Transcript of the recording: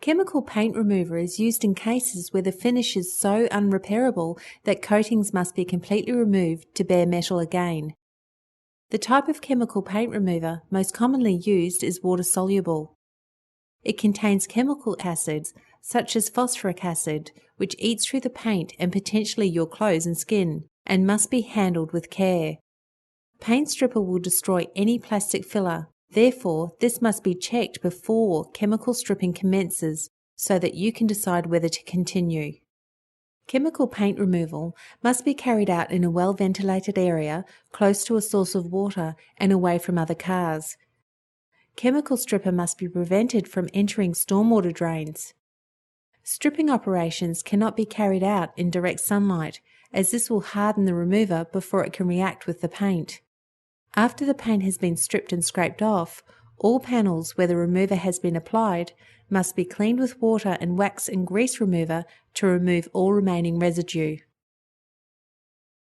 Chemical paint remover is used in cases where the finish is so unrepairable that coatings must be completely removed to bare metal again. The type of chemical paint remover most commonly used is water-soluble. It contains chemical acids such as phosphoric acid, which eats through the paint and potentially your clothes and skin, and must be handled with care. Paint stripper will destroy any plastic filler. Therefore, this must be checked before chemical stripping commences so that you can decide whether to continue. Chemical paint removal must be carried out in a well-ventilated area, close to a source of water and away from other cars. Chemical stripper must be prevented from entering stormwater drains. Stripping operations cannot be carried out in direct sunlight, as this will harden the remover before it can react with the paint. After the paint has been stripped and scraped off, all panels where the remover has been applied must be cleaned with water and wax and grease remover to remove all remaining residue.